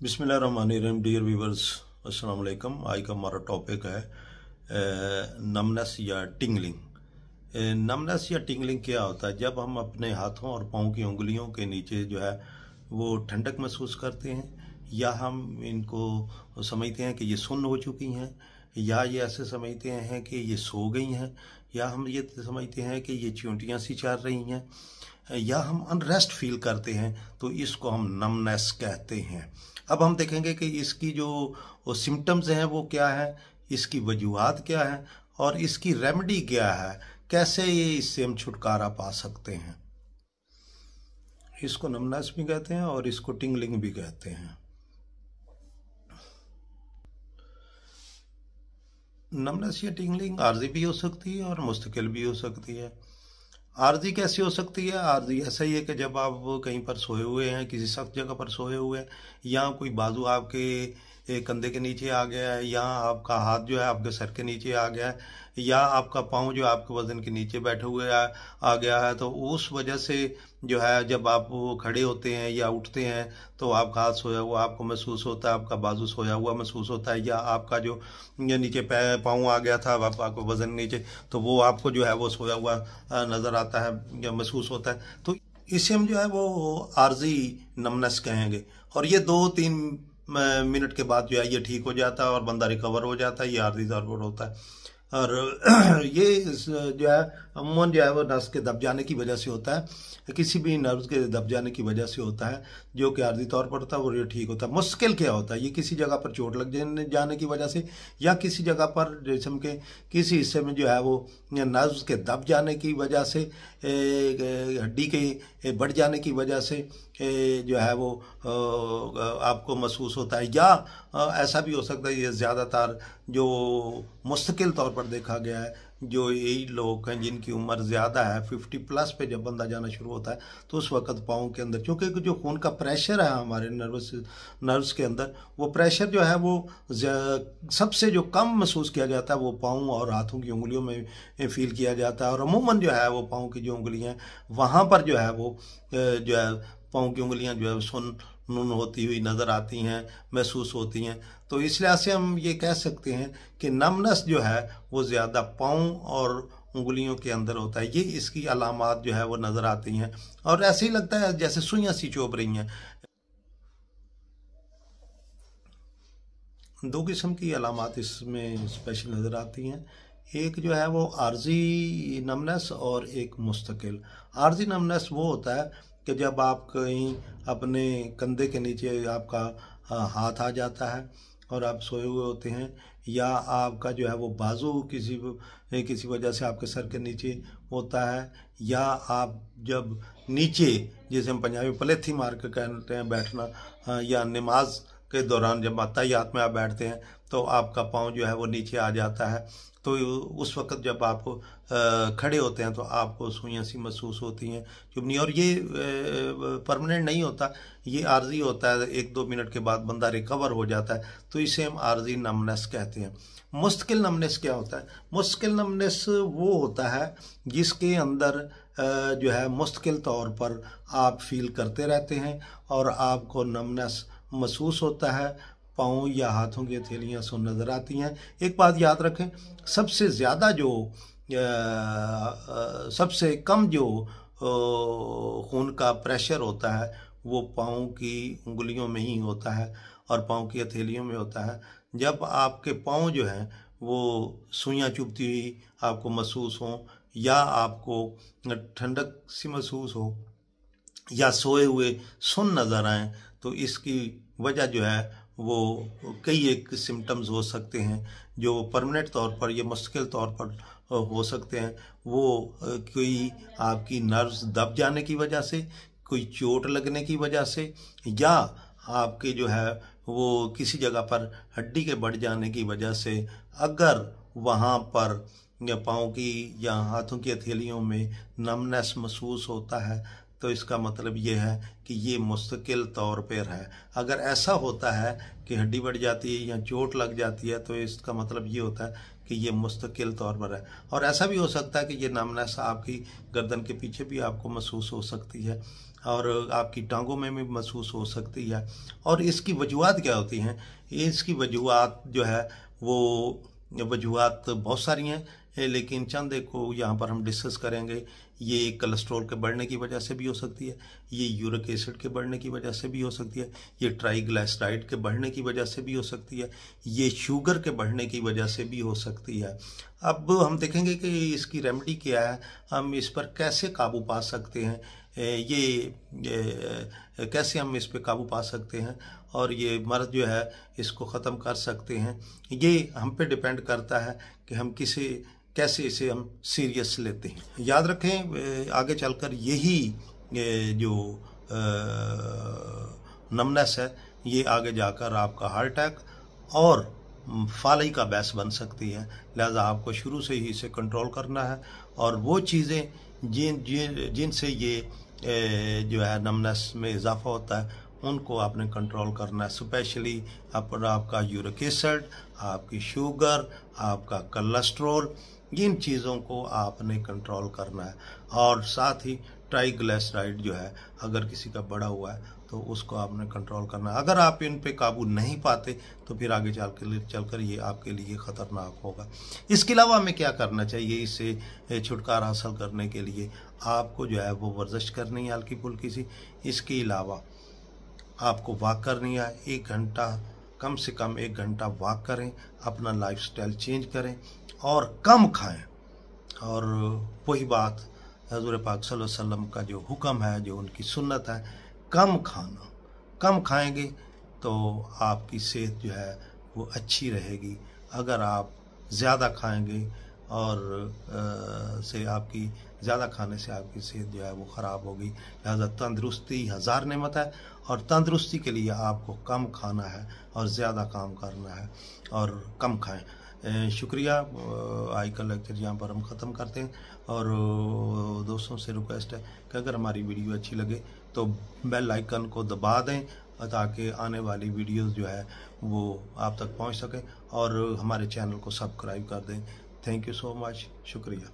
बिस्मिल्लाहिर्रहमानिर्रहीम। Dear viewers, अस्सलाम वालेकुम। आज का हमारा टॉपिक है नमनेस या टिंगलिंग। नमनेस या टिंगलिंग क्या होता है? जब हम अपने हाथों और पाँव की उंगलियों के नीचे जो है वो ठंडक महसूस करते हैं, या हम इनको समझते हैं कि ये सुन्न हो चुकी हैं, या ये ऐसे समझते हैं कि ये सो गई हैं, या हम ये समझते हैं कि ये चींटियाँ सी चल रही हैं, या हम अनरेस्ट फील करते हैं, तो इसको हम नमनेस कहते हैं। अब हम देखेंगे कि इसकी जो सिम्टम्स हैं वो क्या है, इसकी वजूहात क्या है और इसकी रेमेडी क्या है, कैसे ये इससे हम छुटकारा पा सकते हैं। इसको नमनेस भी कहते हैं और इसको टिंगलिंग भी कहते हैं। नमनेस या टिंगलिंग आर्जी भी हो सकती है और मुस्तकिल भी हो सकती है। आर्जी कैसी हो सकती है? आर्जी ऐसा ही है कि जब आप कहीं पर सोए हुए हैं, किसी सख्त जगह पर सोए हुए हैं, या कोई बाजू आपके कंधे के नीचे आ गया है, या आपका हाथ जो है आपके सर के नीचे आ गया है, या आपका पाँव जो आपके वजन के नीचे बैठे हुए आ गया है, तो उस वजह से जो है जब आप खड़े होते हैं या उठते हैं तो आपका हाथ सोया हुआ आपको महसूस होता है, आपका बाजू सोया हुआ महसूस होता है, या आपका जो ये नीचे पाँव आ गया था आपको वजन नीचे, तो वो आपको जो है वो सोया हुआ नज़र आता है या महसूस होता है। तो इसे हम जो है वो आर्जी नमनेस कहेंगे। और ये 2-3 मिनट के बाद जो है ये ठीक हो जाता है और बंदा रिकवर हो जाता है। ये आर्जी तौर पर होता है। और ये जो है अमूमन जो है वो नर्व्स के दब जाने की वजह से होता है, किसी भी नर्व्स के दब जाने की वजह से होता है, जो कि आर्जी तौर पर होता है और ये ठीक होता है। मुश्किल क्या होता है? ये किसी जगह पर चोट लग जाने की वजह से, या किसी जगह पर जिस्म के किसी हिस्से में जो है वो नर्व्स के दब जाने की वजह से, हड्डी के बढ़ जाने की वजह से जो है वो आपको महसूस होता है। या ऐसा भी हो सकता है, ये ज़्यादातर जो मुस्तकिल तौर पर देखा गया है, जो यही लोग हैं जिनकी उम्र ज़्यादा है, 50+ पे जब बंदा जाना शुरू होता है, तो उस वक्त पाँव के अंदर, क्योंकि जो खून का प्रेशर है हमारे नर्व्स के अंदर, वो प्रेशर जो है वो सबसे जो कम महसूस किया जाता है वो पाँव और हाथों की उंगलियों में फील किया जाता है। और अमूमन जो है वो पाँव की जो उंगलियां, वहाँ पर जो है वो जो है पाँव की उंगलियां जो है सुन्न होती हुई नज़र आती हैं, महसूस होती हैं। तो इस लिहाज से हम ये कह सकते हैं कि नमनेस जो है वो ज़्यादा पाँव और उंगलियों के अंदर होता है। ये इसकी अलामात जो है वो नज़र आती हैं और ऐसे ही लगता है जैसे सुइयां सी चुभ रही हैं। 2 किस्म की अलामात इसमें स्पेशल नज़र आती हैं। एक जो है वो आर्जी नमनेस और एक मुस्तकिल। आर्जी नमनेस वो होता है कि जब आप कहीं अपने कंधे के नीचे आपका हाथ आ जाता है और आप सोए हुए होते हैं, या आपका जो है वो बाजू किसी वजह से आपके सर के नीचे होता है, या आप जब नीचे, जैसे हम पंजाबी में पलेथी मार के कहते हैं बैठना, या नमाज के दौरान जब अत्तहियात में आप बैठते हैं तो आपका पाँव जो है वो नीचे आ जाता है, तो उस वक्त जब आप खड़े होते हैं तो आपको सुइयां सी महसूस होती हैं, चुभनी। और ये परमानेंट नहीं होता, ये आर्जी होता है। 1-2 मिनट के बाद बंदा रिकवर हो जाता है, तो इसे हम आर्जी नमनेस कहते हैं। मुश्किल नमनेस क्या होता है? मुश्किल नमनेस वो होता है जिसके अंदर जो है मुश्किल तौर पर आप फील करते रहते हैं और आपको नमनेस महसूस होता है, पाँव या हाथों की हथेलियाँ सुन्न नज़र आती हैं। एक बात याद रखें, सबसे ज़्यादा जो सबसे कम जो खून का प्रेशर होता है वो पाँव की उंगलियों में ही होता है और पाँव की हथेलियों में होता है। जब आपके पाँव जो हैं वो सुइयां चुभती हुई आपको महसूस हों, या आपको ठंडक सी महसूस हो, या सोए हुए सुन्न नज़र आएँ, तो इसकी वजह जो है वो कई एक सिम्टम्स हो सकते हैं जो परमानेंट तौर पर या मुश्किल तौर पर हो सकते हैं। वो कोई आपकी नर्व्स दब जाने की वजह से, कोई चोट लगने की वजह से, या आपके जो है वो किसी जगह पर हड्डी के बढ़ जाने की वजह से। अगर वहाँ पर या पाँव की या हाथों की हथेलियों में नमनेस महसूस होता है, तो इसका मतलब ये है कि ये मुस्तकिल तौर पर है। अगर ऐसा होता है कि हड्डी बढ़ जाती है या चोट लग जाती है तो इसका मतलब ये होता है कि ये मुस्तकिल तौर पर है। और ऐसा भी हो सकता है कि ये नमनेस आपकी गर्दन के पीछे भी आपको महसूस हो सकती है और आपकी टांगों में भी महसूस हो सकती है। और इसकी वजूहात क्या होती हैं? इसकी वजूहात जो है वो वजूहात बहुत सारी हैं, लेकिन चंद एक को यहाँ पर हम डिस्कस करेंगे। ये कोलेस्ट्रॉल के बढ़ने की वजह से भी हो सकती है, ये यूरिक एसिड के बढ़ने की वजह से भी हो सकती है, ये ट्राइग्लिसराइड के बढ़ने की वजह से भी हो सकती है, ये शुगर के बढ़ने की वजह से भी हो सकती है। अब हम देखेंगे कि इसकी रेमेडी क्या है, हम इस पर कैसे काबू पा सकते हैं, ये कैसे हम इस पे काबू पा सकते हैं और ये मर्ज जो है इसको ख़त्म कर सकते हैं। ये हम पे डिपेंड करता है कि हम कैसे इसे हम सीरियस लेते हैं। याद रखें आगे चलकर यही जो नमनेस है ये आगे जाकर आपका हार्ट अटैक और फालई का बैस बन सकती है। लिहाजा आपको शुरू से ही इसे कंट्रोल करना है और वो चीज़ें जिनसे ये जो है नमनेस में इजाफा होता है उनको आपने कंट्रोल करना है। स्पेशली आपका यूरिक एसिड, आपकी शुगर, आपका कोलेस्ट्रॉल, इन चीज़ों को आपने कंट्रोल करना है। और साथ ही ट्राइग्लिसराइड जो है अगर किसी का बढ़ा हुआ है तो उसको आपने कंट्रोल करना है। अगर आप इन पे काबू नहीं पाते तो फिर आगे चलकर ये आपके लिए ख़तरनाक होगा। इसके अलावा हमें क्या करना चाहिए? इससे छुटकारा हासिल करने के लिए आपको जो है वो वर्जिश करनी है हल्की फुल्की सी। इसके अलावा आपको वॉक करनी है 1 घंटा, कम से कम 1 घंटा वॉक करें, अपना लाइफस्टाइल चेंज करें और कम खाएं। और वही बात हज़ूर पाक सल्लल्लाहु अलैहि वसल्लम का जो हुक्म है, जो उनकी सुन्नत है, कम खाना। कम खाएंगे तो आपकी सेहत जो है वो अच्छी रहेगी। अगर आप ज़्यादा खाएंगे और आपकी ज़्यादा खाने से आपकी सेहत जो है वो ख़राब होगी। लिहाजा तंदुरुस्ती हज़ार नेमत है और तंदुरुस्ती के लिए आपको कम खाना है और ज़्यादा काम करना है और कम खाएं। शुक्रिया। आज का लेक्चर यहाँ पर हम ख़त्म करते हैं और दोस्तों से रिक्वेस्ट है कि अगर हमारी वीडियो अच्छी लगे तो बेल आइकन को दबा दें ताकि आने वाली वीडियोस जो है वो आप तक पहुँच सके और हमारे चैनल को सब्सक्राइब कर दें। Thank you so much. शुक्रिया।